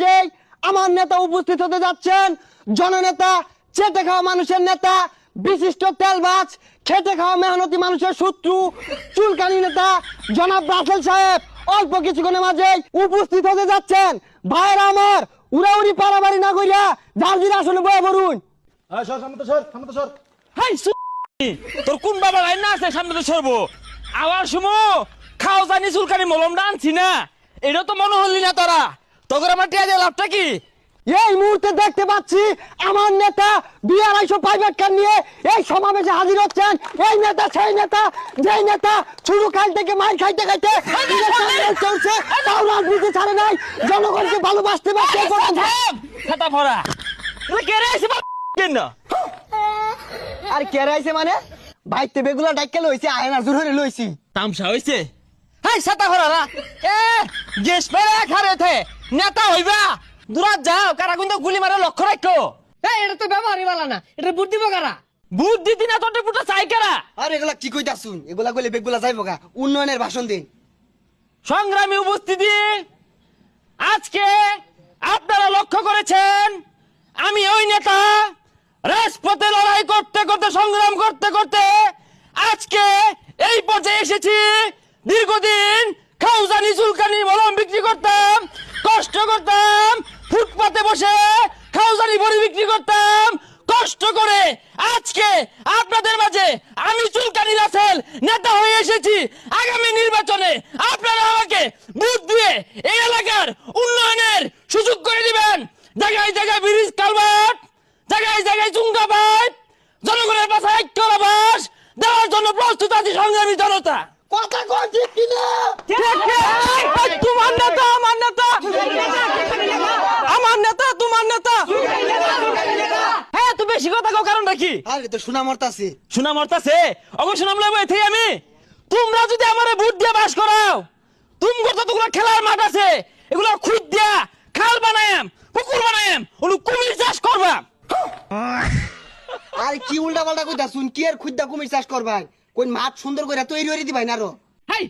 যে আমার নেতা উপস্থিত হতে যাচ্ছেন, জননেতা, চেটে খাওয়া মানুষের নেতা, বিশিষ্ট তেলবাজ, খেটে খাওয়া মেহনতি মানুষের শত্রু, চুলকানি নেতা জনাব রাসেল সাহেব অল্প কিছুক্ষণের মাঝে উপস্থিত হতে যাচ্ছেন। ভাইয়েরা আমার, উড়াউড়ি পারাবাড়ি না করিয়া জার্জির আসনে বয়ে পড়ুন। হাই তোর কোন বাবা লাইন না আছে সামনে তো সরবো আবার শুমো খাও জানি চুলকানি মলমটা আনছি না, এটা তো মনে হলি না তোরা তোর আমার টিয়া দিয়ে লাভটা কি? এই মুহূর্তে দেখতে পাচ্ছি আমার নেতা 2-250 প্রাইভেট কার নিয়ে এই সমাবেশে হাজির হচ্ছেন। এই নেতা সেই নেতা, যেই নেতা শুরু কাল থেকে মার খাইতে খাইতে চলছে, তাও রাজনীতি ছাড়ে নাই, জনগণকে ভালোবাসতে পারছে। ছাতা ভরা কে রে এসে কেন আর কেরাইছে মানে ভাইতে বেগুলা ডাইকে লইছে, আয়না জোর হরে লইছি। তামসা হইছে? হাই ছাতা ভরা না এ গেস পেরে খারে থে নেতা হইবা দূরাত যাও, কারা কিন্তু গুলি মারে লক্ষ্য রাখো। এটা তো ব্যবহারই বালা না, এটা বুদ্ধি বকারা। বুদ্ধি দিনা তোর পুটা চাই কারা? আর এগুলা কি কইতা শুন, এগুলা কইলে বেগুলা যাইবো গা। উন্নয়নের ভাষণ দিন। সংগ্রামী উপস্থিতি, আজকে আপনারা লক্ষ্য করেছেন আমি ওই নেতা রাজপথে লড়াই করতে করতে সংগ্রাম করতে করতে আজকে এই পর্যায়ে এসেছি। দীর্ঘদিন খাউজানি চুলকানি মলম বিক্রি করতাম, কষ্ট করতাম, ফুটপাতে বসে খাউজানি বড়ি বিক্রি করতাম কষ্ট করে। আজকে আপনাদের মাঝে আমি চুলকানি রাসেল নেতা হয়ে এসেছি। আগামী নির্বাচনে আপনারা আমাকে ভোট দিয়ে এই এলাকার উন্নয়নের সুযোগ করে দিবেন। জায়গায় জায়গায় ব্রিজ কালভার্ট, জায়গায় জায়গায় চুঙ্গা পাইপ, জনগণের পাশে ঐক্য আবাস দেওয়ার জন্য প্রস্তুত আছি সংগ্রামী জনতা। কথা কই ঠিক কিনা? তোমার নেতা আমার নেতা, আমার নেতা তোমার নেতা। হ্যাঁ তুই বেশি কথা কও, কারণটা কি? আরে তো শোনা মরতাছে। শোনা মরতাছে? অবশ্য নাম লইব এতেই আমি। তোমরা যদি আমারে ভোট দিয়ে বাস করাও, তুমগো যতগুলো খেলার মাঠ আছে এগুলো খুঁজ দিয়া খাল বানায়াম, পুকুর বানায়াম, ওগুলো কুমির চাষ করবা। আর কি উল্টা পাল্টা কইতা শুন, কি আর খুদ্দা কুমির চাষ করবাই? কোন মাঠ সুন্দর করে তৈরি করে দিবাই না আরো। হাই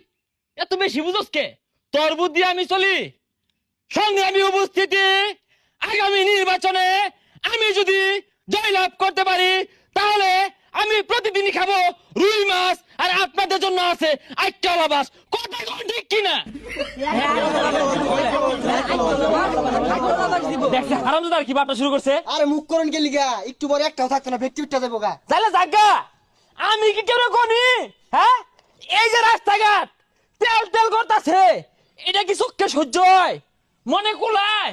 এত বেশি বুঝোস কে? তোর বুদ্ধি আমি চলি। সংগ্রামী উপস্থিতি, আগামী নির্বাচনে আমি যদি জয়লাভ করতে পারি তাহলে আমি প্রতিদিনই খাবো রুই মাছ, আর আপনাদের জন্য আছে আটটা লাবাস। কথা কোন ঠিক কিনা? দেখছে হারামজাদা কি বাপটা শুরু করছে। আরে মুখ করুন কে লিগা, একটু পরে একটাও থাকতো না, ব্যক্তি উঠতে যাবো গা। তাহলে জাগা আমি কি কেন কোনি? হ্যাঁ এই যে রাস্তাঘাট তেল তেল করতেছে, এটা কি চোখকে সহ্য হয়? মনে কুলায়?